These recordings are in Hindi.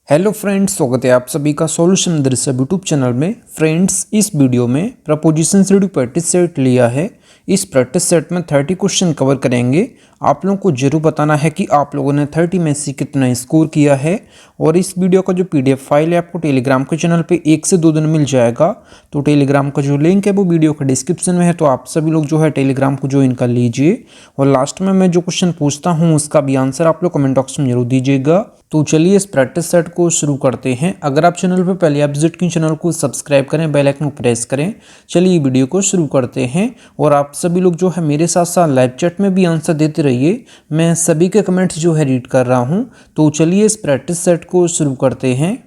हेलो फ्रेंड्स, स्वागत है आप सभी का सॉल्यूशन मदरसा यूट्यूब चैनल में। फ्रेंड्स, इस वीडियो में प्रपोजिशन से जुड़ी प्रैक्टिस सेट लिया है। इस प्रैक्टिस सेट में 30 क्वेश्चन कवर करेंगे। आप लोगों को जरूर बताना है कि आप लोगों ने 30 में से कितना स्कोर किया है। और इस वीडियो का जो पीडीएफ फाइल है आपको टेलीग्राम के चैनल पे 1 से 2 दिन मिल जाएगा। तो टेलीग्राम का जो लिंक है वो वीडियो का डिस्क्रिप्शन में है, तो आप सभी लोग जो है टेलीग्राम को ज्वाइन कर लीजिए। और लास्ट में मैं जो क्वेश्चन पूछता हूँ उसका भी आंसर आप लोग कमेंट बॉक्स में जरूर दीजिएगा। तो चलिए इस प्रैक्टिस सेट को शुरू करते हैं। अगर आप चैनल पर पहले आप विजिट की चैनल को सब्सक्राइब करें, बेल आइकन को प्रेस करें। चलिए वीडियो को शुरू करते हैं। और आप सभी लोग जो है मेरे साथ साथ लाइव चैट में भी आंसर देते रहिए। मैं सभी के कमेंट्स जो है रीड कर रहा हूं। तो चलिए इस प्रैक्टिस सेट को शुरू करते हैं।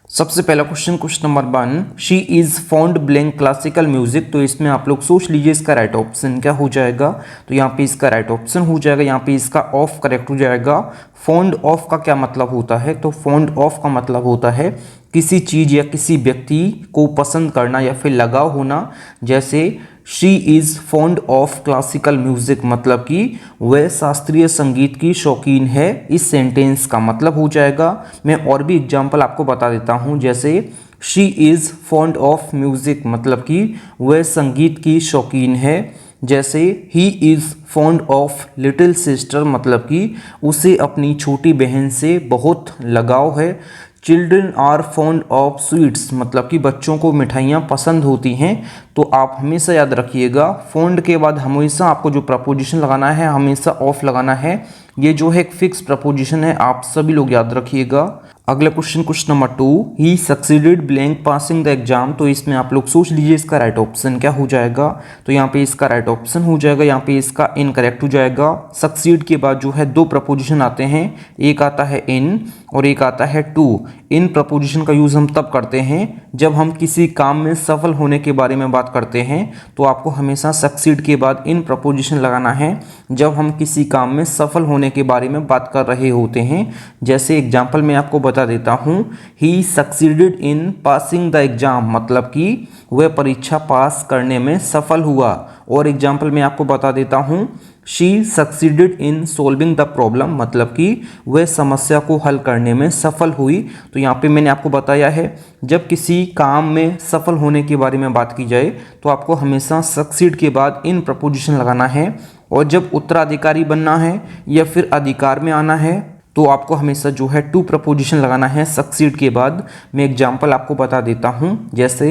सबसे पहला question number 1, she is fond blank classical music. तो इसमें आप लोग सोच लीजिए इसका राइट ऑप्शन क्या हो जाएगा। तो यहाँ पे इसका राइट ऑप्शन हो जाएगा, यहाँ पे इसका ऑफ करेक्ट हो जाएगा। फॉन्ड ऑफ का क्या मतलब होता है? तो फॉन्ड ऑफ का मतलब होता है किसी चीज़ या किसी व्यक्ति को पसंद करना या फिर लगाव होना। जैसे she is fond of classical music, मतलब कि वह शास्त्रीय संगीत की शौकीन है। इस सेंटेंस का मतलब हो जाएगा। मैं और भी एग्जांपल आपको बता देता हूँ। जैसे she is fond of music, मतलब कि वह संगीत की शौकीन है। जैसे he is fond of little sister, मतलब कि उसे अपनी छोटी बहन से बहुत लगाव है। Children are fond of sweets, मतलब कि बच्चों को मिठाइयाँ पसंद होती हैं। तो आप हमेशा याद रखिएगा, फॉन्ड के बाद हमेशा आपको जो प्रपोजिशन लगाना है हमेशा ऑफ लगाना है। ये जो है एक फिक्स प्रपोजिशन है, आप सभी लोग याद रखिएगा। अगला question number 2, he succeeded blank passing the exam. तो इसमें आप लोग सोच लीजिए इसका राइट ऑप्शन क्या हो जाएगा। तो यहाँ पे इसका राइट ऑप्शन हो जाएगा, यहाँ पे इसका इनकरेक्ट हो जाएगा। सक्सीड के बाद जो है दो प्रपोजिशन आते हैं, एक आता है इन और एक आता है टू। इन प्रपोजिशन का यूज़ हम तब करते हैं जब हम किसी काम में सफल होने के बारे में बात करते हैं। तो आपको हमेशा सक्सीड के बाद इन प्रपोजिशन लगाना है जब हम किसी काम में सफल होने के बारे में बात कर रहे होते हैं। जैसे एग्जाम्पल मैं आपको बता देता हूँ, he succeeded in passing the exam, मतलब कि वह परीक्षा पास करने में सफल हुआ। और एग्जाम्पल मैं आपको बता देता हूँ, she succeeded in solving the problem, मतलब कि वह समस्या को हल करने में सफल हुई। तो यहाँ पे मैंने आपको बताया है जब किसी काम में सफल होने के बारे में बात की जाए तो आपको हमेशा सक्सीड के बाद इन प्रपोजिशन लगाना है। और जब उत्तराधिकारी बनना है या फिर अधिकार में आना है तो आपको हमेशा जो है टू प्रपोजिशन लगाना है सक्सीड के बाद। मैं एग्जाम्पल आपको बता देता हूँ। जैसे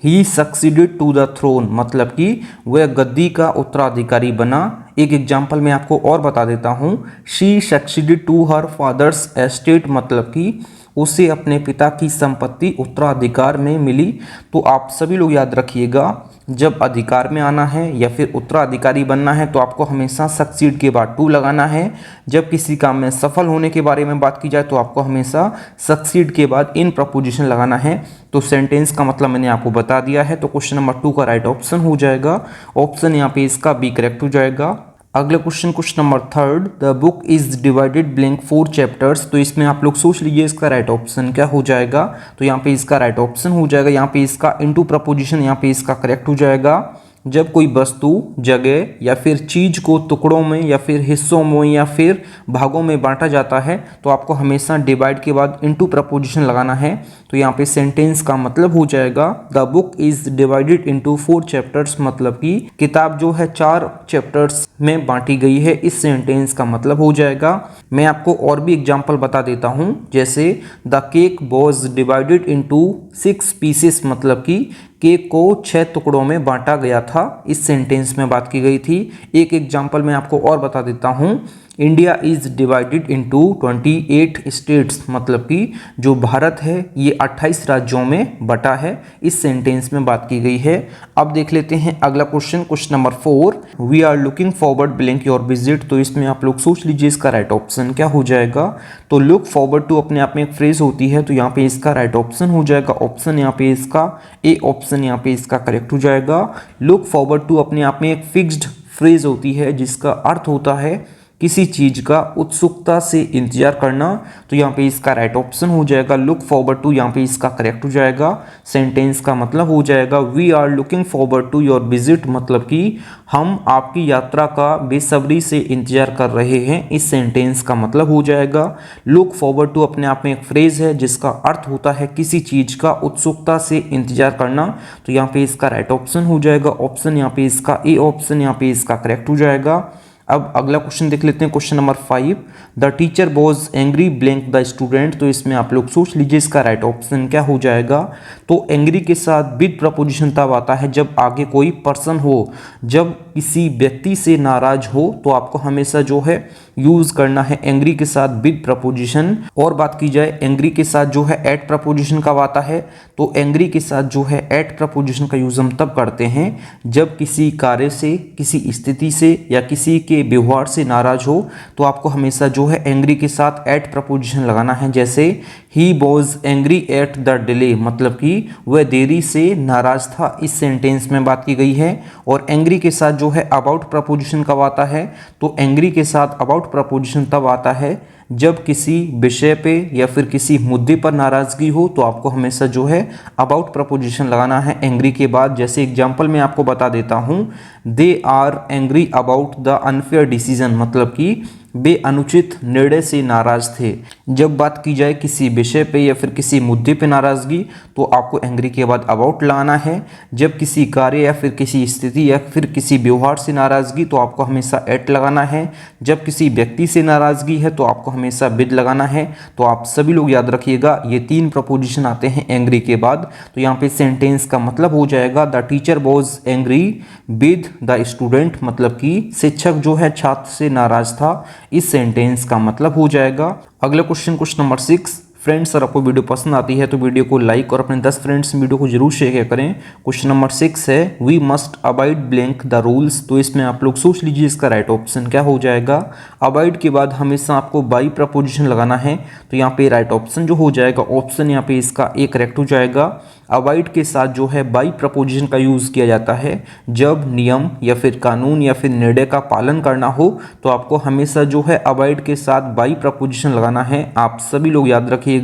ही सक्सीडेड टू द थ्रोन, मतलब कि वह गद्दी का उत्तराधिकारी बना। एक एग्जाम्पल मैं आपको और बता देता हूँ, she succeeded to her father's estate, मतलब कि उसे अपने पिता की संपत्ति उत्तराधिकार में मिली। तो आप सभी लोग याद रखिएगा, जब अधिकार में आना है या फिर उत्तराधिकारी बनना है तो आपको हमेशा सक्सीड के बाद टू लगाना है। जब किसी काम में सफल होने के बारे में बात की जाए तो आपको हमेशा सक्सीड के बाद इन प्रपोजिशन लगाना है। तो सेंटेंस का मतलब मैंने आपको बता दिया है। तो क्वेश्चन नंबर 2 का राइट ऑप्शन हो जाएगा, ऑप्शन यहाँ पे इसका बी करेक्ट हो जाएगा। अगला question number 3, the book is divided blank 4 chapters. तो इसमें आप लोग सोच लीजिए इसका राइट ऑप्शन क्या हो जाएगा। तो यहाँ पे इसका राइट ऑप्शन हो जाएगा, यहाँ पे इसका इनटू प्रपोजिशन यहाँ पे इसका करेक्ट हो जाएगा। जब कोई वस्तु, जगह या फिर चीज को टुकड़ों में या फिर हिस्सों में या फिर भागों में बांटा जाता है तो आपको हमेशा डिवाइड के बाद इनटू प्रपोजिशन लगाना है। तो यहाँ पे सेंटेंस का मतलब हो जाएगा, the book is divided into 4 chapters, मतलब कि किताब जो है 4 चैप्टर्स में बांटी गई है। इस सेंटेंस का मतलब हो जाएगा। मैं आपको और भी एग्जाम्पल बता देता हूँ। जैसे the cake was divided into 6 pieces, मतलब कि केक को 6 टुकड़ों में बांटा गया था। इस सेंटेंस में बात की गई थी। एक एग्जाम्पल मैं आपको और बता देता हूँ, India is divided into 28 states, मतलब कि जो भारत है ये 28 राज्यों में बटा है। इस सेंटेंस में बात की गई है। अब देख लेते हैं अगला question number 4, we are looking forward blank your visit. तो इसमें आप लोग सोच लीजिए इसका राइट ऑप्शन क्या हो जाएगा। तो लुक फॉरवर्ड टू अपने आप में एक फ्रेज होती है, तो यहाँ पे इसका राइट ऑप्शन हो जाएगा, ऑप्शन यहाँ पे इसका ए ऑप्शन यहाँ पे इसका करेक्ट हो जाएगा। लुक फॉरवर्ड टू अपने आप में एक फिक्स्ड फ्रेज होती है जिसका अर्थ होता है किसी चीज का उत्सुकता से इंतजार करना, तो यहाँ पे इसका राइट ऑप्शन हो जाएगा लुक फॉरवर्ड टू, यहाँ पे इसका करेक्ट हो जाएगा। सेंटेंस का मतलब हो जाएगा we are looking forward to your visit, मतलब कि हम आपकी यात्रा का बेसब्री से इंतजार कर रहे हैं। इस सेंटेंस का मतलब हो जाएगा लुक फॉरवर्ड टू अपने आप में एक फ्रेज है जिसका अर्थ होता है किसी चीज का उत्सुकता से इंतजार करना, तो यहाँ पे इसका राइट ऑप्शन हो जाएगा ऑप्शन, यहाँ पे इसका ए ऑप्शन, यहाँ पे इसका करेक्ट हो जाएगा। अब अगला क्वेश्चन देख लेते हैं, question number 5, the teacher was angry blank the student, तो इसमें आप लोग सोच लीजिए इसका राइट ऑप्शन क्या हो जाएगा। तो एंग्री के साथ विद प्रपोजिशन तब आता है जब आगे कोई पर्सन हो, जब किसी व्यक्ति से नाराज हो तो आपको हमेशा जो है यूज करना है एंग्री के साथ विद प्रपोजिशन। और बात की जाए एंग्री के साथ जो है एट प्रपोजिशन कब आता है, तो एंग्री के साथ जो है एट प्रपोजिशन का यूज हम तब करते हैं जब किसी कार्य से, किसी स्थिति से या किसी के व्यवहार से नाराज हो, तो आपको हमेशा जो है एंग्री के साथ एट प्रपोजिशन लगाना है। जैसे he was angry at the delay, मतलब कि वह देरी से नाराज था, इस सेंटेंस में बात की गई है। और एंग्री के साथ जो है अबाउट प्रपोजिशन कब आता है, तो एंग्री के साथ अबाउट प्रपोजिशन तब आता है जब किसी विषय पे या फिर किसी मुद्दे पर नाराजगी हो, तो आपको हमेशा जो है अबाउट प्रपोजिशन लगाना है एंग्री के बाद। जैसे एग्जांपल मैं आपको बता देता हूं, they are angry about the unfair decision, मतलब कि वे अनुचित निर्णय से नाराज थे। जब बात की जाए किसी विषय पे या फिर किसी मुद्दे पे नाराजगी, तो आपको एंग्री के बाद अबाउट लाना है। जब किसी कार्य या फिर किसी स्थिति या फिर किसी व्यवहार से नाराजगी, तो आपको हमेशा एट लगाना है। जब किसी व्यक्ति से नाराजगी है तो आपको हमेशा विद लगाना है। तो आप सभी लोग याद रखिएगा ये 3 प्रपोजिशन आते हैं एंग्री के बाद। तो यहाँ पे सेंटेंस का मतलब हो जाएगा the teacher was angry with the student, मतलब कि शिक्षक जो है छात्र से नाराज था, इस सेंटेंस का मतलब हो जाएगा। अगला क्वेश्चन नंबर 6, फ्रेंड्स अगर आपको वीडियो पसंद आती है तो वीडियो को लाइक और अपने 10 फ्रेंड्स वीडियो को जरूर शेयर करें। क्वेश्चन नंबर 6 है we must avoid blank the rules, तो इसमें आप लोग सोच लीजिए इसका राइट ऑप्शन क्या हो जाएगा। अवॉइड के बाद हमेशा आपको बाई प्रपोजिशन लगाना है, तो यहाँ पे राइट ऑप्शन जो हो जाएगा ऑप्शन, यहाँ पे इसका ए करेक्ट हो जाएगा। अवॉइड के साथ जो है बाई प्रपोजिशन का यूज़ किया जाता है जब नियम या फिर कानून या फिर निर्णय का पालन करना हो, तो आपको हमेशा जो है अवॉइड के साथ बाई प्रपोजिशन लगाना है। आप सभी लोग याद रखिएगा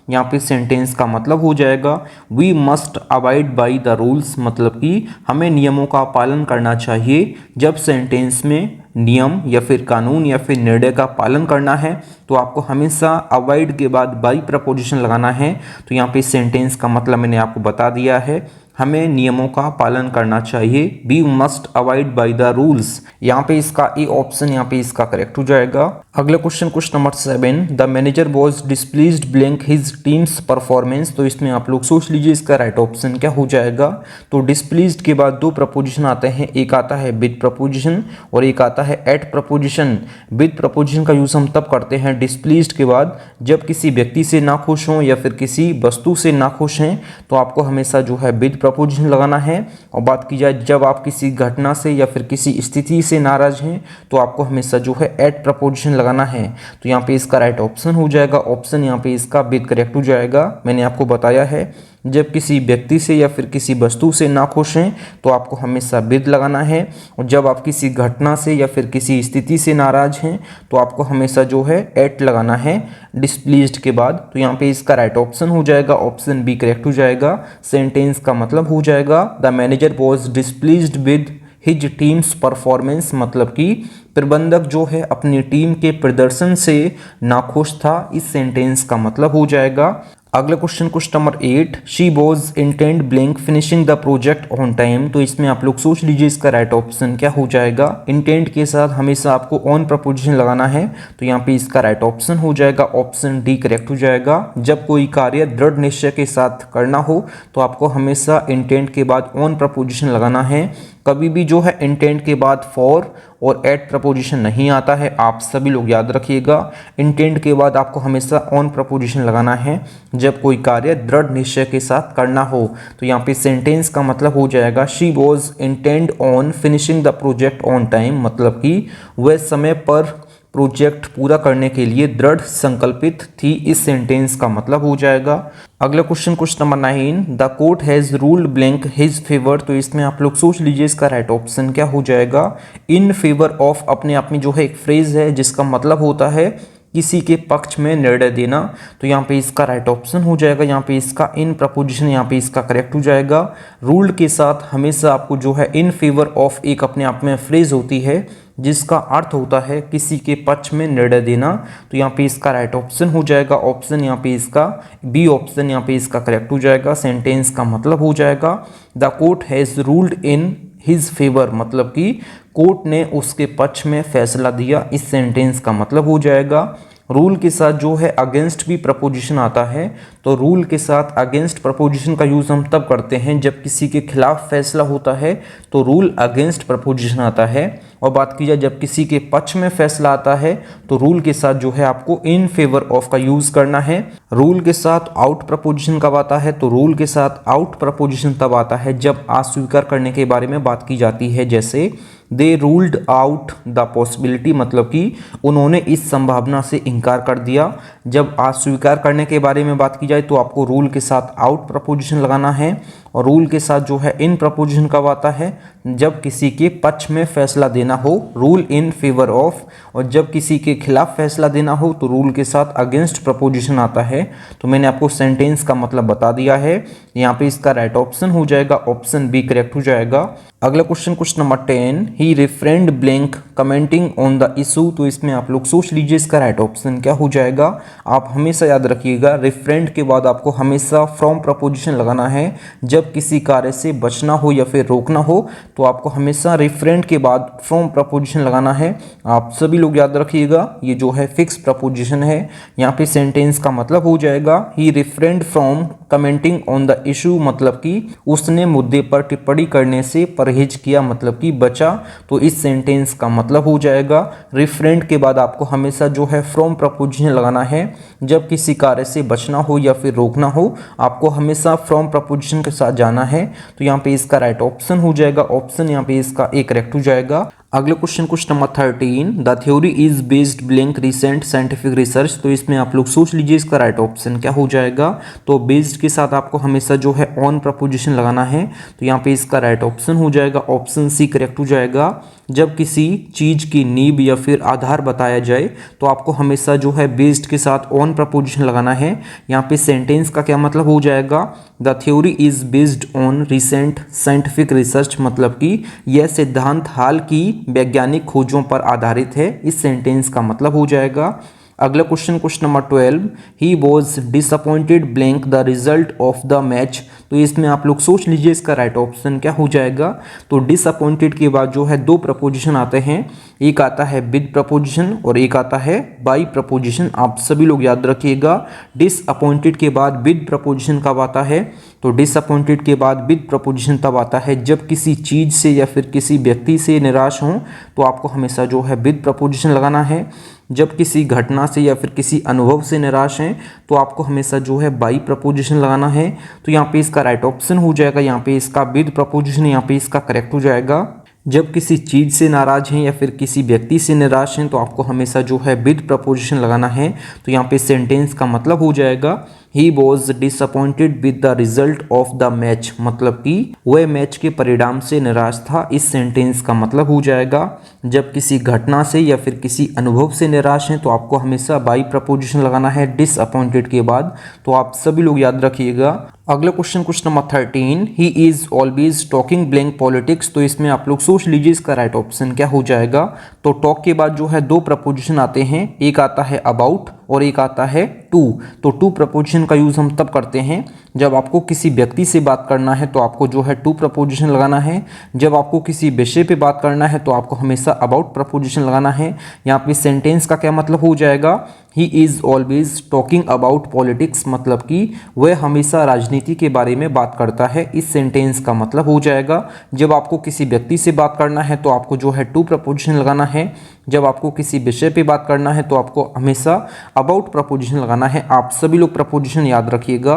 यहाँ पे सेंटेंस का मतलब हो जाएगा we must avoid by the rules, मतलब कि हमें नियमों का पालन करना चाहिए। जब सेंटेंस में नियम या फिर कानून या फिर निर्णय का पालन करना है, तो आपको हमेशा अवॉइड के बाद बाई प्रपोजिशन लगाना है। तो यहाँ पे सेंटेंस का मतलब मैंने आपको बता दिया है, हमें नियमों का पालन करना चाहिए। We must avoid by the rules, यहाँ पे इसका ए ऑप्शन, यहाँ पे इसका करेक्ट हो जाएगा। अगला question number 7, the manager was displeased blank his team's performance, तो इसमें आप लोग सोच लीजिए इसका राइट ऑप्शन क्या हो जाएगा। तो डिस्प्लीज्ड के बाद 2 प्रपोजिशन आते हैं, एक आता है विद प्रपोजिशन और एक आता है एट प्रपोजिशन। विद प्रपोजिशन का यूज हम तब करते हैं डिस्प्लीज्ड के बाद जब किसी व्यक्ति से नाखुश हों या फिर किसी वस्तु से नाखुश हैं, तो आपको हमेशा जो है विद प्रपोजिशन लगाना है। और बात की जाए जब आप किसी घटना से या फिर किसी स्थिति से नाराज हैं, तो आपको हमेशा जो है एट प्रपोजिशन लगाना है। तो यहाँ पे इसका राइट ऑप्शन हो जाएगा ऑप्शन, यहाँ पे इसका विद करेक्ट हो जाएगा। मैंने आपको बताया है जब किसी व्यक्ति से या फिर किसी वस्तु से नाखुश हैं, तो आपको हमेशा विद लगाना है। और जब आप किसी घटना से या फिर किसी स्थिति से नाराज हैं, तो आपको हमेशा जो है एट लगाना है डिस्प्लीज्ड के बाद। तो यहाँ पे इसका राइट ऑप्शन हो जाएगा ऑप्शन बी करेक्ट हो जाएगा। सेंटेंस का मतलब हो जाएगा the manager was displeased with his team's performance, मतलब कि प्रबंधक जो है अपनी टीम के प्रदर्शन से नाखुश था, इस सेंटेंस का मतलब हो जाएगा। अगला question number 8, she was intend blank finishing the project on time, तो इसमें आप लोग सोच लीजिए इसका राइट ऑप्शन क्या हो जाएगा। इंटेंट के साथ हमेशा आपको ऑन प्रपोजिशन लगाना है, तो यहाँ पे इसका राइट ऑप्शन हो जाएगा ऑप्शन डी करेक्ट हो जाएगा। जब कोई कार्य दृढ़ निश्चय के साथ करना हो, तो आपको हमेशा इंटेंट के बाद ऑन प्रपोजिशन लगाना है। कभी भी जो है इंटेंट के बाद फॉर और एट प्रपोजिशन नहीं आता है, आप सभी लोग याद रखिएगा। इंटेंट के बाद आपको हमेशा ऑन प्रपोजिशन लगाना है जब कोई कार्य दृढ़ निश्चय के साथ करना हो। तो यहाँ पे सेंटेंस का मतलब हो जाएगा she was intend on finishing the project on time, मतलब कि वह समय पर प्रोजेक्ट पूरा करने के लिए दृढ़ संकल्पित थी। इस सेंटेंस का मतलब हो जाएगा। अगला question number 9, the court has ruled blank his favour. तो इसमें आप लोग सोच लीजिए इसका राइट ऑप्शन क्या हो जाएगा। इन फेवर ऑफ अपने आप में जो है एक फ्रेज है जिसका मतलब होता है किसी के पक्ष में निर्णय देना। तो यहाँ पे इसका राइट ऑप्शन हो जाएगा, यहाँ पे इसका इन प्रपोजिशन यहाँ पे इसका करेक्ट हो जाएगा। रूल्ड के साथ हमेशा आपको जो है इन फेवर ऑफ एक अपने आप में फ्रेज होती है जिसका अर्थ होता है किसी के पक्ष में निर्णय देना। तो यहाँ पे इसका राइट ऑप्शन हो जाएगा ऑप्शन यहाँ पे इसका बी ऑप्शन यहाँ पे इसका करेक्ट हो जाएगा। सेंटेंस का मतलब हो जाएगा the court has ruled in his favour, मतलब कि कोर्ट ने उसके पक्ष में फैसला दिया। इस सेंटेंस का मतलब हो जाएगा। रूल के साथ जो है अगेंस्ट भी प्रपोजिशन आता है। तो रूल के साथ अगेंस्ट प्रपोजिशन का यूज़ हम तब करते हैं जब किसी के खिलाफ फैसला होता है तो रूल अगेंस्ट प्रपोजिशन आता है। और बात की जाए जब किसी के पक्ष में फैसला आता है तो रूल के साथ जो है आपको इन फेवर ऑफ का यूज़ करना है। रूल के साथ आउट प्रपोजिशन कब आता है, तो रूल के साथ आउट प्रपोजिशन तब आता है जब अस्वीकार करने के बारे में बात की जाती है। जैसे दे रूल्ड आउट द पॉसिबिलिटी, मतलब कि उन्होंने इस संभावना से इनकार कर दिया। जब अस्वीकार करने के बारे में बात की जाए तो आपको रूल के साथ आउट प्रपोजिशन लगाना है। और रूल के साथ जो है इन प्रपोजिशन कब आता है, जब किसी के पक्ष में फैसला देना हो, रूल इन फेवर ऑफ। और जब किसी के खिलाफ फैसला देना हो तो रूल के साथ अगेंस्ट प्रपोजिशन आता है। तो मैंने आपको सेंटेंस का मतलब बता दिया है। यहाँ पे इसका राइट ऑप्शन हो जाएगा, ऑप्शन बी करेक्ट हो जाएगा। अगला question number 10, he refrain blank commenting on the issue. तो इसमें आप लोग सोच लीजिए इसका राइट ऑप्शन क्या हो जाएगा। आप हमेशा याद रखिएगा रिफ्रेंड के बाद आपको हमेशा फ्रॉम प्रपोजिशन लगाना है। जब किसी कार्य से बचना हो या फिर रोकना हो तो आपको हमेशा रिफ्रेंड के बाद फ्रॉम प्रपोजिशन लगाना है। आप सभी लोग याद रखिएगा ये जो है फिक्स प्रपोजिशन है। यहाँ पे सेंटेंस का मतलब हो जाएगा he refrained from commenting on the issue, मतलब कि उसने मुद्दे पर टिप्पणी करने से परहेज किया, मतलब कि बचा। तो इस सेंटेंस का मतलब हो जाएगा रिफ्रेंड के बाद आपको हमेशा जो है फ्रॉम प्रपोजिशन लगाना है। जब किसी कार्य से बचना हो या फिर रोकना हो आपको हमेशा फ्रॉम प्रपोजिशन के साथ जाना है। तो यहाँ पे इसका राइट ऑप्शन हो जाएगा, ऑप्शन यहाँ पे इसका ए करेक्ट हो जाएगा। अगले question number 13, the theory is based blank recent scientific research. तो इसमें आप लोग सोच लीजिए इसका राइट ऑप्शन क्या हो जाएगा। तो बेस्ड के साथ आपको हमेशा जो है ऑन प्रपोजिशन लगाना है। तो यहाँ पे इसका राइट ऑप्शन हो जाएगा, ऑप्शन सी करेक्ट हो जाएगा। जब किसी चीज़ की नींव या फिर आधार बताया जाए तो आपको हमेशा जो है बेस्ड के साथ ऑन प्रपोजिशन लगाना है। यहाँ पे सेंटेंस का क्या मतलब हो जाएगा, the theory is based on recent scientific research, मतलब कि यह सिद्धांत हाल की वैज्ञानिक खोजों पर आधारित है। इस सेंटेंस का मतलब हो जाएगा। अगला question number 12, he was disappointed blank the result of the match. तो इसमें आप लोग सोच लीजिए इसका राइट ऑप्शन क्या हो जाएगा। तो डिसअपॉइंटेड के बाद जो है दो प्रपोजिशन आते हैं, एक आता है विद प्रपोजिशन और एक आता है बाय प्रपोजिशन। आप सभी लोग याद रखिएगा डिसअपॉइंटेड के बाद विद प्रपोजिशन कब आता है। तो डिसअपॉइंटेड के बाद विद प्रपोजिशन तब आता है जब किसी चीज़ से या फिर किसी व्यक्ति से निराश हों तो आपको हमेशा जो है विद प्रपोजिशन लगाना है। जब किसी घटना से या फिर किसी अनुभव से निराश हैं तो आपको हमेशा जो है बाई प्रपोजिशन लगाना है। तो यहाँ पे इसका राइट ऑप्शन हो जाएगा, यहाँ पे इसका विद प्रपोजिशन यहाँ पे इसका करेक्ट हो जाएगा। जब किसी चीज़ से नाराज हैं या फिर किसी व्यक्ति से निराश हैं तो आपको हमेशा जो है विद प्रपोजिशन लगाना है। तो यहाँ पे सेंटेंस का मतलब हो जाएगा he was disappointed with the result of the match, मतलब कि वह मैच के परिणाम से निराश था। इस सेंटेंस का मतलब हो जाएगा जब किसी घटना से या फिर किसी अनुभव से निराश हैं तो आपको हमेशा बाई प्रपोजिशन लगाना है डिसअपॉइंटेड के बाद। तो आप सभी लोग याद रखिएगा। अगला question number 13, he is always talking blank politics. तो इसमें आप लोग सोच लीजिए इसका राइट ऑप्शन क्या हो जाएगा। तो टॉक के बाद जो है दो प्रपोजिशन आते हैं, एक आता है अबाउट और एक आता है टू। तो टू प्रपोजिशन का यूज़ हम तब करते हैं जब आपको किसी व्यक्ति से बात करना है तो आपको जो है टू प्रपोजिशन लगाना है। जब आपको किसी विषय पे बात करना है तो आपको हमेशा अबाउट प्रपोजिशन लगाना है। यहाँ पे सेंटेंस का क्या मतलब हो जाएगा, he is always talking about politics, मतलब कि वह हमेशा राजनीति के बारे में बात करता है। इस सेंटेंस का मतलब हो जाएगा जब आपको किसी व्यक्ति से बात करना है तो आपको जो है टू प्रपोजिशन लगाना है। जब आपको किसी विषय पे बात करना है तो आपको हमेशा अबाउट प्रपोजिशन लगाना है। आप सभी लोग प्रपोजिशन याद रखिएगा।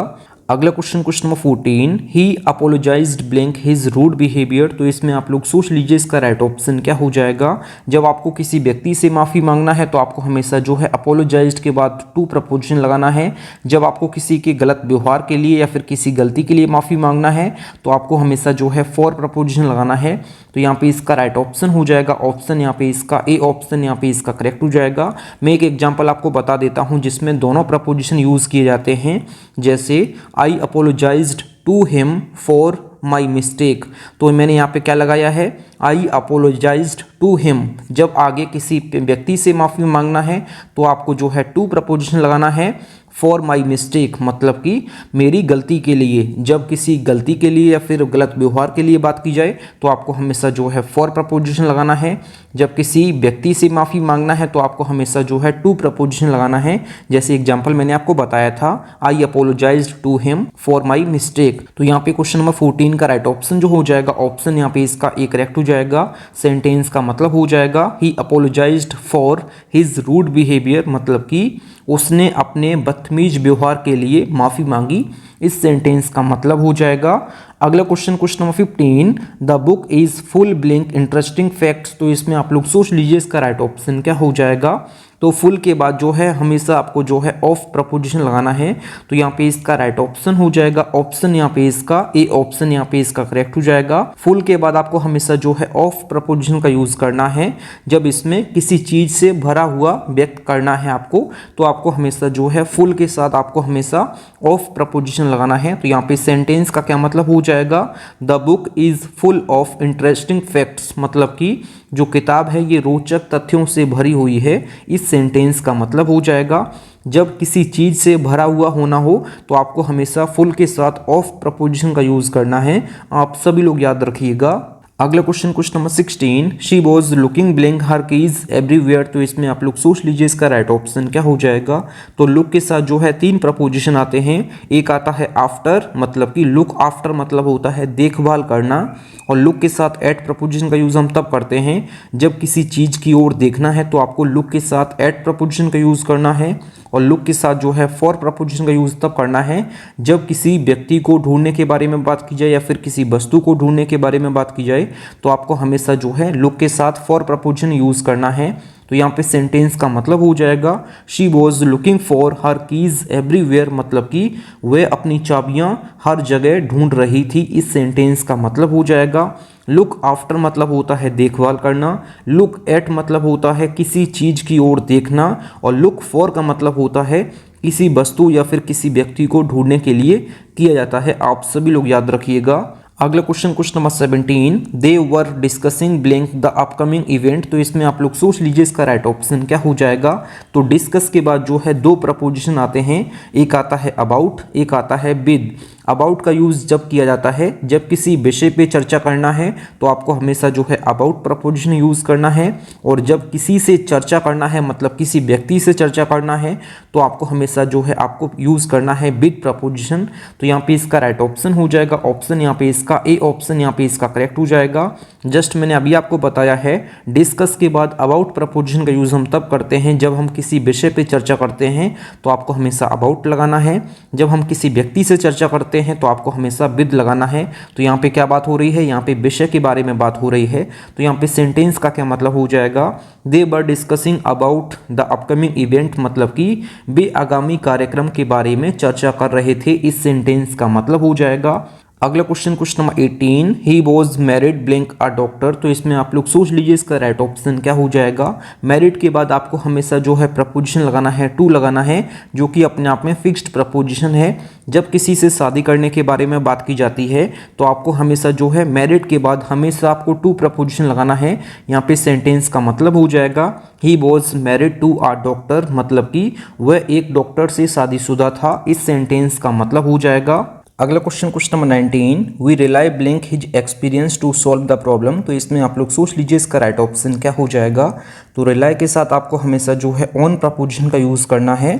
अगला question number 14, he apologised blank his rude behaviour. तो इसमें आप लोग सोच लीजिए इसका राइट ऑप्शन क्या हो जाएगा। जब आपको किसी व्यक्ति से माफ़ी मांगना है तो आपको हमेशा जो है अपोलोजाइज्ड के बाद टू प्रपोजिशन लगाना है। जब आपको किसी के गलत व्यवहार के लिए या फिर किसी गलती के लिए माफ़ी मांगना है तो आपको हमेशा जो है फॉर प्रपोजिशन लगाना है। तो यहाँ पे इसका राइट ऑप्शन हो जाएगा ऑप्शन, यहाँ पे इसका ए ऑप्शन यहाँ पे इसका करेक्ट हो जाएगा। मैं एक एग्जांपल आपको बता देता हूँ जिसमें दोनों प्रपोजिशन यूज़ किए जाते हैं। जैसे I apologised to him for my mistake. तो मैंने यहाँ पे क्या लगाया है, आई अपोलोजाइज्ड टू हिम। जब आगे किसी व्यक्ति से माफ़ी मांगना है तो आपको जो है टू प्रपोजिशन लगाना है। फॉर माई मिस्टेक मतलब कि मेरी गलती के लिए। जब किसी गलती के लिए या फिर गलत व्यवहार के लिए बात की जाए तो आपको हमेशा जो है फॉर प्रपोजिशन लगाना है। जब किसी व्यक्ति से माफ़ी मांगना है तो आपको हमेशा जो है टू प्रपोजिशन लगाना है। जैसे एग्जांपल मैंने आपको बताया था, I apologised to him for my mistake. तो यहाँ पे क्वेश्चन नंबर 14 का राइट ऑप्शन जो हो जाएगा ऑप्शन, यहाँ पे इसका ए करेक्ट हो जाएगा। सेंटेंस का मतलब हो जाएगा he apologised for his rude behaviour, मतलब कि उसने अपने बदतमीज व्यवहार के लिए माफ़ी मांगी। इस सेंटेंस का मतलब हो जाएगा। अगला question number 15, the book is full blank interesting facts. तो इसमें आप लोग सोच लीजिए इसका राइट ऑप्शन क्या हो जाएगा। तो फुल के बाद जो है हमेशा आपको जो है ऑफ प्रपोजिशन लगाना है। तो यहाँ पे इसका राइट ऑप्शन हो जाएगा ऑप्शन, यहाँ पे इसका ए ऑप्शन यहाँ पे इसका करेक्ट हो जाएगा। फुल के बाद आपको हमेशा जो है ऑफ प्रपोजिशन का यूज करना है। जब इसमें किसी चीज से भरा हुआ व्यक्त करना है आपको, तो आपको हमेशा जो है फुल के साथ आपको हमेशा ऑफ प्रपोजिशन लगाना है। तो यहाँ पे सेंटेंस का क्या मतलब हो जाएगा, the book is full of interesting facts, मतलब कि जो किताब है ये रोचक तथ्यों से भरी हुई है। इस सेंटेंस का मतलब हो जाएगा जब किसी चीज़ से भरा हुआ होना हो तो आपको हमेशा फुल के साथ ऑफ प्रपोजिशन का यूज़ करना है। आप सभी लोग याद रखिएगा। अगला question number 16, she was looking blank her keys everywhere. तो इसमें आप लोग सोच लीजिए इसका राइट ऑप्शन क्या हो जाएगा। तो लुक के साथ जो है तीन प्रपोजिशन आते हैं। एक आता है आफ्टर, मतलब कि लुक आफ्टर मतलब होता है देखभाल करना, और लुक के साथ एट प्रपोजिशन का यूज़ हम तब करते हैं जब किसी चीज़ की ओर देखना है तो आपको लुक के साथ एट प्रपोजिशन का यूज़ करना है। और लुक के साथ जो है फॉर प्रपोजिशन का यूज़ तब करना है जब किसी व्यक्ति को ढूंढने के बारे में बात की जाए या फिर किसी वस्तु को ढूंढने के बारे में बात की जाए तो आपको हमेशा जो है लुक के साथ फॉर प्रपोजिशन यूज़ करना है। तो यहाँ पे सेंटेंस का मतलब हो जाएगा she was looking for her keys everywhere, मतलब कि वह अपनी चाबियाँ हर जगह ढूंढ रही थी। इस सेंटेंस का मतलब हो जाएगा। लुक आफ्टर मतलब होता है देखभाल करना, लुक एट मतलब होता है किसी चीज़ की ओर देखना, और लुक फॉर का मतलब होता है किसी वस्तु या फिर किसी व्यक्ति को ढूंढने के लिए किया जाता है। आप सभी लोग याद रखिएगा। अगला question number 17, they were discussing blank the upcoming event. तो इसमें आप लोग सोच लीजिए इसका राइट ऑप्शन क्या हो जाएगा। तो डिस्कस के बाद जो है दो प्रपोजिशन आते हैं, एक आता है अबाउट, एक आता है विद। अबाउट का यूज़ जब किया जाता है जब किसी विषय पे चर्चा करना है तो आपको हमेशा जो है अबाउट प्रपोजिशन यूज़ करना है, और जब किसी से चर्चा करना है मतलब किसी व्यक्ति से चर्चा करना है तो आपको हमेशा जो है आपको यूज़ करना है विद प्रपोजिशन। तो यहाँ पे इसका राइट ऑप्शन हो जाएगा ऑप्शन, यहाँ पे इसका ए ऑप्शन यहाँ पे इसका करेक्ट हो जाएगा। जस्ट मैंने अभी आपको बताया है डिस्कस के बाद अबाउट प्रपोजिशन का यूज़ हम तब करते हैं जब हम किसी विषय पे चर्चा करते हैं तो आपको हमेशा अबाउट लगाना है। जब हम किसी व्यक्ति से चर्चा करते हैं तो आपको हमेशा विद लगाना है। तो यहाँ पे क्या बात हो रही है, यहाँ पे विषय के बारे में बात हो रही है। तो यहाँ पे सेंटेंस का क्या मतलब हो जाएगा, they were discussing about the upcoming event, मतलब कि वे आगामी कार्यक्रम के बारे में चर्चा कर रहे थे। इस सेंटेंस का मतलब हो जाएगा। अगला question number 18, he was married blank a doctor. तो इसमें आप लोग सोच लीजिए इसका राइट ऑप्शन क्या हो जाएगा। मैरिड के बाद आपको हमेशा जो है प्रपोजिशन लगाना है, टू लगाना है, जो कि अपने आप में फिक्स्ड प्रपोजिशन है। जब किसी से शादी करने के बारे में बात की जाती है तो आपको हमेशा जो है मैरिड के बाद हमेशा आपको टू प्रपोजिशन लगाना है। यहाँ पे सेंटेंस का मतलब हो जाएगा he was married to a doctor, मतलब कि वह एक डॉक्टर से शादीशुदा था। इस सेंटेंस का मतलब हो जाएगा। अगला question number 19, we rely blank his experience to solve the problem. तो इसमें आप लोग सोच लीजिए इसका राइट ऑप्शन क्या हो जाएगा। तो रिलाई के साथ आपको हमेशा जो है ऑन प्रपोजिशन का यूज़ करना है।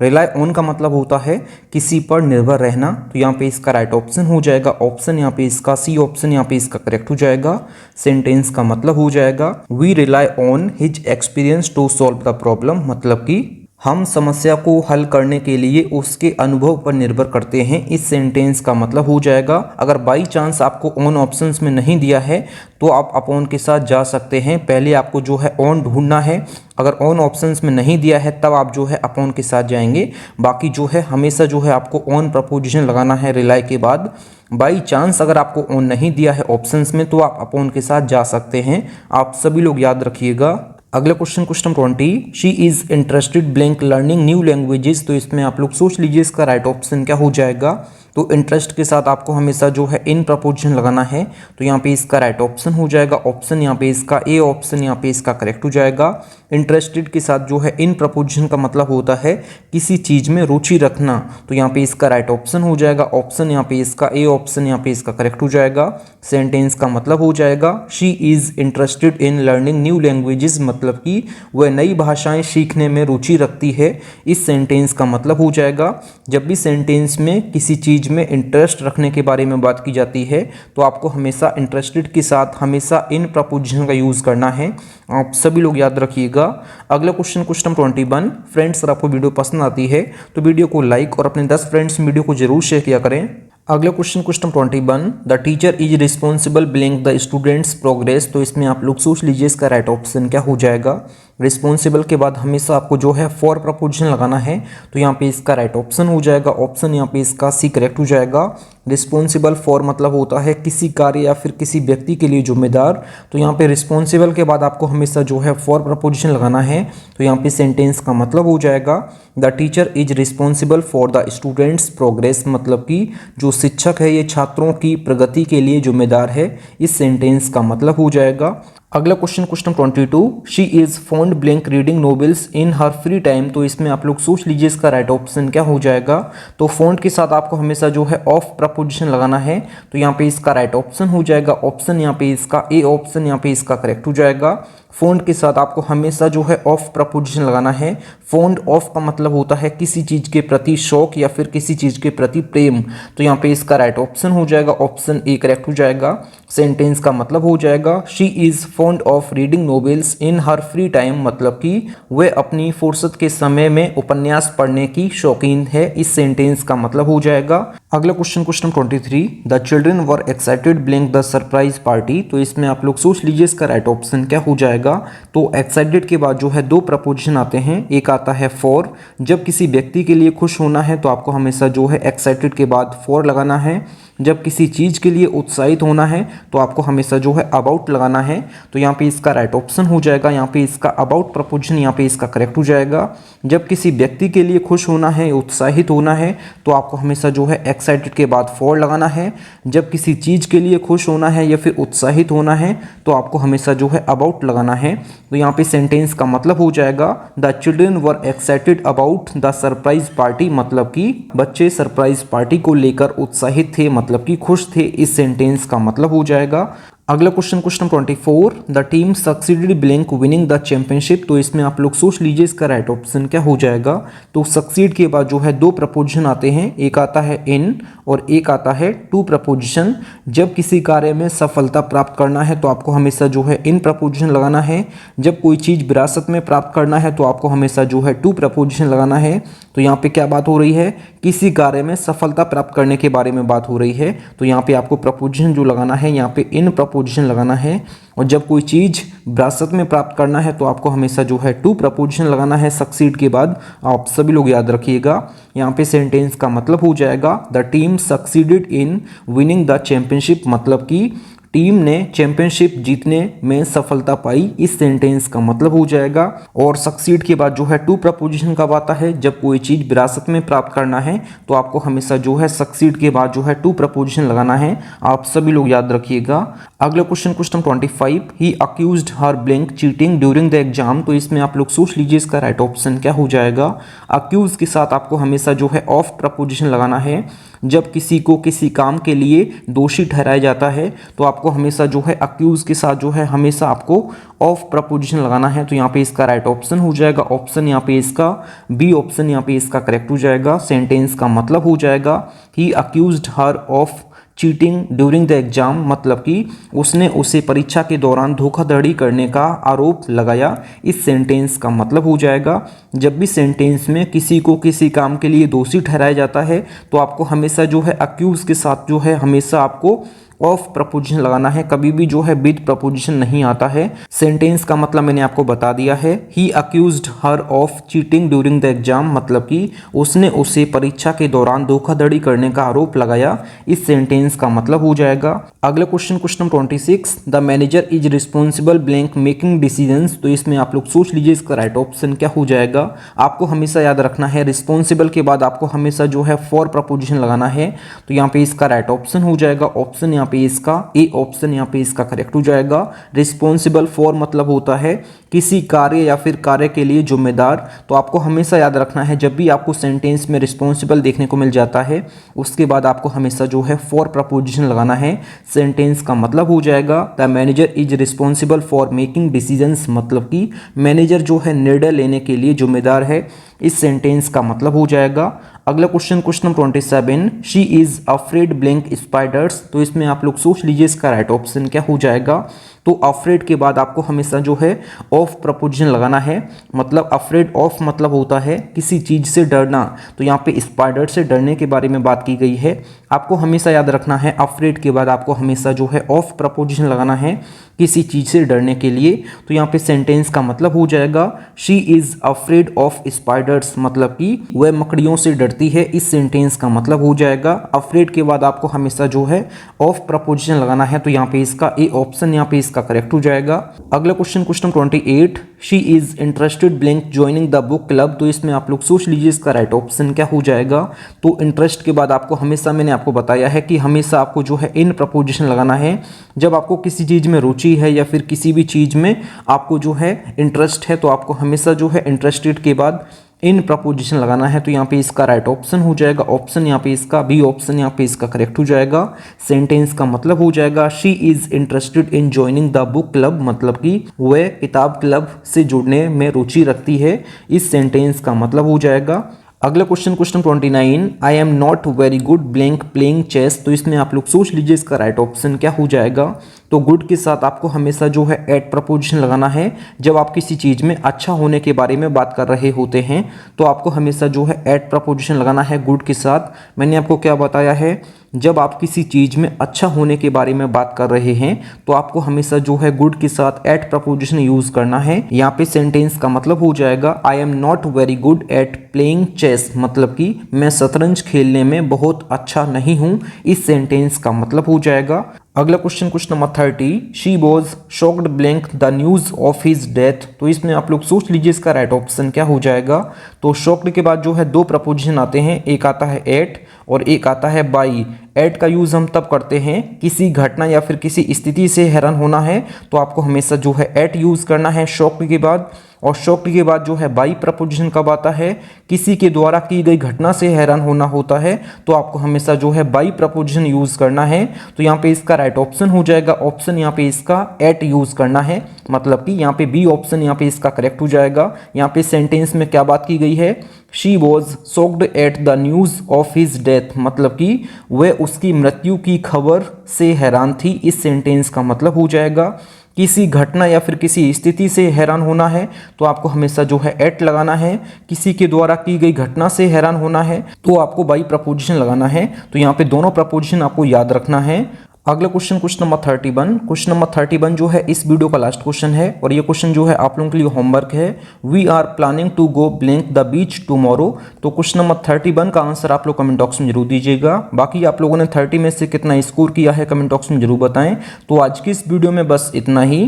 रिलाई ऑन का मतलब होता है किसी पर निर्भर रहना। तो यहाँ पे इसका राइट ऑप्शन हो जाएगा ऑप्शन, यहाँ पे इसका सी ऑप्शन यहाँ पे इसका करेक्ट हो जाएगा। सेंटेंस का मतलब हो जाएगा we rely on his experience to solve the problem, मतलब कि हम समस्या को हल करने के लिए उसके अनुभव पर निर्भर करते हैं। इस सेंटेंस का मतलब हो जाएगा, अगर बाई चांस आपको ऑन ऑप्शंस में नहीं दिया है तो आप अपॉन के साथ जा सकते हैं। पहले आपको जो है ऑन ढूंढना है, अगर ऑन ऑप्शंस में नहीं दिया है तब आप जो है अपॉन के साथ जाएंगे। बाकी जो है हमेशा जो है आपको ऑन प्रपोजिशन लगाना है रिलाई के बाद। बाई चांस अगर आपको ऑन नहीं दिया है ऑप्शंस में तो आप अपॉन के साथ जा सकते हैं। आप सभी लोग याद रखिएगा। अगला question 20, she is interested blank learning new languages. तो इसमें आप लोग सोच लीजिए इसका राइट ऑप्शन क्या हो जाएगा। तो इंटरेस्ट के साथ आपको हमेशा जो है इन प्रपोजिशन लगाना है। तो यहाँ पे इसका राइट ऑप्शन हो जाएगा ऑप्शन, यहाँ पे इसका ए ऑप्शन, यहाँ पे इसका करेक्ट हो जाएगा। इंटरेस्टेड के साथ जो है इन प्रपोजिशन का मतलब होता है किसी चीज़ में रुचि रखना। तो यहाँ पे इसका राइट ऑप्शन हो जाएगा ऑप्शन, यहाँ पे इसका ए ऑप्शन, यहाँ पे इसका करेक्ट हो जाएगा। सेंटेंस का मतलब हो जाएगा she is interested in learning new languages, मतलब कि वह नई भाषाएं सीखने में रुचि रखती है। इस सेंटेंस का मतलब हो जाएगा जब भी सेंटेंस में किसी चीज़ में इंटरेस्ट रखने के बारे में बात की जाती है तो आपको हमेशा इंटरेस्टेड के साथ हमेशा इन प्रपोजिशन का यूज़ करना है। आप सभी लोग याद रखिएगा। अगला क्वेश्चन 21, फ्रेंड्स अगर आपको वीडियो पसंद आती है तो वीडियो को लाइक और अपने 10 फ्रेंड्स में वीडियो को जरूर शेयर किया करें। अगला question 21, the teacher is responsible blank the students progress. तो इसमें आप लोग सोच लीजिए इसका राइट ऑप्शन क्या हो जाएगा। रिस्पॉन्सिबल के बाद हमेशा आपको जो है फॉर प्रपोजिशन लगाना है। तो यहाँ पे इसका राइट ऑप्शन हो जाएगा ऑप्शन, यहाँ पे इसका सी करेक्ट हो जाएगा। रिस्पॉन्सिबल फॉर मतलब होता है किसी कार्य या फिर किसी व्यक्ति के लिए जिम्मेदार। तो यहाँ पे रिस्पॉन्सिबल के बाद आपको हमेशा जो है फॉर प्रपोजिशन लगाना है। तो यहाँ पे सेंटेंस का मतलब हो जाएगा the teacher is responsible for the students progress, मतलब कि जो शिक्षक है ये छात्रों की प्रगति के लिए जिम्मेदार है। इस सेंटेंस का मतलब हो जाएगा। अगला question 22, she is fond blank reading novels in her free time. तो इसमें आप लोग सोच लीजिए इसका राइट ऑप्शन क्या हो जाएगा। तो फॉन्ड के साथ आपको हमेशा जो है ऑफ प्रपोजिशन लगाना है। तो यहाँ पे इसका राइट ऑप्शन हो जाएगा ऑप्शन, यहाँ पे इसका ए ऑप्शन, यहाँ पे इसका करेक्ट हो जाएगा। फॉन्ड के साथ आपको हमेशा जो है ऑफ प्रपोजिशन लगाना है। फॉन्ड ऑफ का मतलब होता है किसी चीज़ के प्रति शौक या फिर किसी चीज़ के प्रति प्रेम। तो यहाँ पे इसका राइट ऑप्शन हो जाएगा ऑप्शन ए करेक्ट हो जाएगा। सेंटेंस का मतलब हो जाएगा she is fond of reading novels in her free time, मतलब कि वह अपनी फुर्सत के समय में उपन्यास पढ़ने की शौकीन है। इस सेंटेंस का मतलब हो जाएगा। अगला question 23, the children were excited blank the surprise party. तो इसमें आप लोग सोच लीजिए इसका राइट ऑप्शन क्या हो जाएगा। तो एक्साइटेड के बाद जो है दो प्रपोजिशन आते हैं, एक आता है फॉर। जब किसी व्यक्ति के लिए खुश होना है तो आपको हमेशा जो है एक्साइटेड के बाद फॉर लगाना है। जब किसी चीज़ के लिए उत्साहित होना है तो आपको हमेशा जो है अबाउट लगाना है। तो यहाँ पे इसका राइट ऑप्शन हो जाएगा, यहाँ पे इसका अबाउट प्रपोजिशन, यहाँ पे इसका करेक्ट हो जाएगा। जब किसी व्यक्ति के लिए खुश होना है, उत्साहित होना है तो आपको हमेशा जो है एक्साइटेड के बाद फॉर लगाना है। जब किसी चीज़ के लिए खुश होना है या फिर उत्साहित होना है तो आपको हमेशा जो है अबाउट लगाना है। तो यहाँ पे सेंटेंस का मतलब हो जाएगा the children were excited about the surprise party, मतलब कि बच्चे सरप्राइज पार्टी को लेकर उत्साहित थे, मतलब कि खुश थे। इस सेंटेंस का मतलब हो जाएगा। अगला question 24, the team succeeded blank winning the championship. तो इसमें आप लोग सोच लीजिए इसका राइट ऑप्शन क्या हो जाएगा। तो सक्सीड के बाद जो है दो प्रपोजिशन आते हैं, एक आता है इन और एक आता है टू प्रपोजिशन। जब किसी कार्य में सफलता प्राप्त करना है तो आपको हमेशा जो है इन प्रपोजिशन लगाना है। जब कोई चीज़ विरासत में प्राप्त करना है तो आपको हमेशा जो है टू प्रपोजिशन लगाना है। तो यहाँ पे क्या बात हो रही है, किसी कार्य में सफलता प्राप्त करने के बारे में बात हो रही है। तो यहाँ पे आपको प्रपोजिशन जो लगाना है, यहाँ पे इन प्रपोजिशन लगाना है। और जब कोई चीज़ विरासत में प्राप्त करना है तो आपको हमेशा जो है टू प्रपोजिशन लगाना है सक्सीड के बाद। आप सभी लोग याद रखिएगा। यहाँ पे सेंटेंस का मतलब हो जाएगा the team succeeded in winning the championship, मतलब कि टीम ने चैंपियनशिप जीतने में सफलता पाई। इस सेंटेंस का मतलब हो जाएगा। और सक्सीड के बाद जो है टू प्रपोजिशन कब आता है, जब कोई चीज़ विरासत में प्राप्त करना है तो आपको हमेशा जो है सक्सीड के बाद जो है टू प्रपोजिशन लगाना है। आप सभी लोग याद रखिएगा। अगला question 25, he accused her blank cheating during the exam. तो इसमें आप लोग सोच लीजिए इसका राइट ऑप्शन क्या हो जाएगा। अक्यूज के साथ आपको हमेशा जो है ऑफ प्रपोजिशन लगाना है। जब किसी को किसी काम के लिए दोषी ठहराया जाता है तो आपको हमेशा जो है अक्यूज के साथ जो है हमेशा आपको ऑफ प्रपोजिशन लगाना है। तो यहाँ पे इसका राइट ऑप्शन हो जाएगा ऑप्शन, यहाँ पे इसका बी ऑप्शन, यहाँ पे इसका करेक्ट हो जाएगा। सेंटेंस का मतलब हो जाएगा he accused her of cheating during the exam, मतलब कि उसने उसे परीक्षा के दौरान धोखाधड़ी करने का आरोप लगाया। इस सेंटेंस का मतलब हो जाएगा, जब भी सेंटेंस में किसी को किसी काम के लिए दोषी ठहराया जाता है तो आपको हमेशा जो है अक्यूज के साथ जो है हमेशा आपको ऑफ प्रपोजिशन लगाना है, कभी भी जो है विद प्रपोजिशन नहीं आता है। सेंटेंस का मतलब मैंने आपको बता दिया है, he accused her of cheating during the exam, मतलब कि उसने उसे परीक्षा के दौरान धोखाधड़ी करने का आरोप लगाया। इस सेंटेंस का मतलब हो जाएगा। अगला question number 26, the manager is responsible blank making decisions. तो इसमें आप लोग सोच लीजिए इसका राइट ऑप्शन क्या हो जाएगा। आपको हमेशा याद रखना है रिस्पॉन्सिबल के बाद आपको हमेशा जो है फॉर प्रपोजिशन लगाना है। तो यहाँ पे इसका राइट ऑप्शन हो जाएगा ऑप्शन यहाँ पे इसका ए ऑप्शन यहाँ पे इसका करेक्ट हो जाएगा। रिस्पॉन्सिबल फॉर मतलब होता है किसी कार्य या फिर कार्य के लिए जिम्मेदार। तो आपको हमेशा याद रखना है जब भी आपको सेंटेंस में रिस्पॉन्सिबल देखने को मिल जाता है उसके बाद आपको हमेशा जो है फॉर प्रपोजिशन लगाना है। सेंटेंस का मतलब हो जाएगा the manager is responsible for making decisions, मतलब कि मैनेजर जो है निर्णय लेने के लिए जिम्मेदार है। इस सेंटेंस का मतलब हो जाएगा। अगला question number 27, she is afraid blank spiders. तो इसमें आप लोग सोच लीजिए इसका राइट ऑप्शन क्या हो जाएगा। तो अफ्रेड के बाद आपको हमेशा जो है ऑफ प्रपोजिशन लगाना है, मतलब अफ्रेड ऑफ मतलब होता है किसी चीज से डरना। तो यहाँ पे स्पाइडर से डरने के बारे में बात की गई है। आपको हमेशा याद रखना है अफ्रेड के बाद आपको हमेशा जो है ऑफ प्रपोजिशन लगाना है किसी चीज से डरने के लिए। तो यहाँ पे सेंटेंस का मतलब हो जाएगा she is afraid of spiders, मतलब कि वह मकड़ियों से डरती है। इस सेंटेंस का मतलब हो जाएगा अफ्रेड के बाद आपको हमेशा जो है ऑफ प्रपोजिशन लगाना है। तो यहाँ पे इसका ए ऑप्शन यहाँ पे इसका करेक्ट हो जाएगा। अगला question number 28, she is interested blank joining the book club. तो इसमें आप लोग सोच लीजिए इसका राइट ऑप्शन क्या हो जाएगा। तो इंटरेस्ट के बाद आपको हमेशा मैंने आपको बताया है कि हमेशा आपको जो है इन प्रपोजिशन लगाना है। जब आपको किसी चीज में रुचि है या फिर किसी भी चीज में आपको जो है इंटरेस्ट है तो आपको हमेशा जो है इंटरेस्टेड के बाद इन प्रपोजिशन लगाना है। तो यहाँ पे इसका राइट ऑप्शन हो जाएगा ऑप्शन यहाँ पे इसका बी ऑप्शन यहाँ पे इसका करेक्ट हो जाएगा। सेंटेंस का मतलब हो जाएगा she is interested in joining the book club, मतलब कि वह किताब क्लब से जुड़ने में रुचि रखती है। इस सेंटेंस का मतलब हो जाएगा। अगला question number 29, I am not very good blank playing chess. तो इसमें आप लोग सोच लीजिए इसका राइट ऑप्शन क्या हो जाएगा। तो गुड के साथ आपको हमेशा जो है एट प्रपोजिशन लगाना है। जब आप किसी चीज़ में अच्छा होने के बारे में बात कर रहे होते हैं तो आपको हमेशा जो है एट प्रपोजिशन लगाना है गुड के साथ। मैंने आपको क्या बताया है, जब आप किसी चीज़ में अच्छा होने के बारे में बात कर रहे हैं तो आपको हमेशा जो है गुड के साथ एट प्रपोजिशन यूज करना है। यहाँ पे सेंटेंस का मतलब हो जाएगा I am not very good at playing chess, मतलब कि मैं शतरंज खेलने में बहुत अच्छा नहीं हूँ। इस सेंटेंस का मतलब हो जाएगा। अगला question number 30, she was shocked blank the news of his death. तो इसमें आप लोग सोच लीजिए इसका राइट ऑप्शन क्या हो जाएगा। तो शॉक्ड के बाद जो है दो प्रपोजिशन आते हैं, एक आता है एट और एक आता है बाई। एट का यूज़ हम तब करते हैं किसी घटना या फिर किसी स्थिति से हैरान होना है तो आपको हमेशा जो है एट यूज़ करना है शॉक्ड के बाद। और शॉक्ड के बाद जो है बाई प्रपोजिशन कब आता है, किसी के द्वारा की गई घटना से हैरान होना होता है तो आपको हमेशा जो है बाई प्रपोजिशन यूज़ करना है। तो यहाँ पे इसका राइट ऑप्शन हो जाएगा ऑप्शन यहाँ पे इसका एट यूज़ करना है, मतलब कि यहाँ पे बी ऑप्शन यहाँ पे इसका करेक्ट हो जाएगा। यहाँ पे सेंटेंस में क्या बात की गई है, she was shocked at the news of his death, मतलब कि वह उसकी मृत्यु की खबर से हैरान थी। इस सेंटेंस का मतलब हो जाएगा किसी घटना या फिर किसी स्थिति से हैरान होना है तो आपको हमेशा जो है एट लगाना है। किसी के द्वारा की गई घटना से हैरान होना है तो आपको बाई प्रपोजिशन लगाना है। तो यहाँ पे दोनों प्रपोजिशन आपको याद रखना है। अगला क्वेश्चन नंबर 31। क्वेश्चन नंबर 31 जो है इस वीडियो का लास्ट क्वेश्चन है और ये क्वेश्चन जो है आप लोगों के लिए होमवर्क है। We are planning to go blank the beach tomorrow. तो क्वेश्चन नंबर 31 का आंसर आप लोग कमेंट बॉक्स में जरूर दीजिएगा। बाकी आप लोगों ने 30 में से कितना स्कोर किया है कमेंट बॉक्स में जरूर बताएं। तो आज की इस वीडियो में बस इतना ही।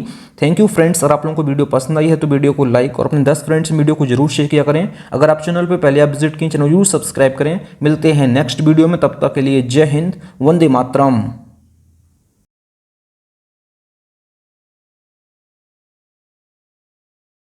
Thank you friends. और आप लोगों को वीडियो पसंद आई है तो वीडियो को लाइक और अपने 10 फ्रेंड्स वीडियो को जरूर शेयर किया करें। अगर आप चैनल पर पहले आप विजिट किए चैनल जरूर सब्सक्राइब करें। मिलते हैं नेक्स्ट वीडियो में, तब तक के लिए जय हिंद, वंदे मातरम।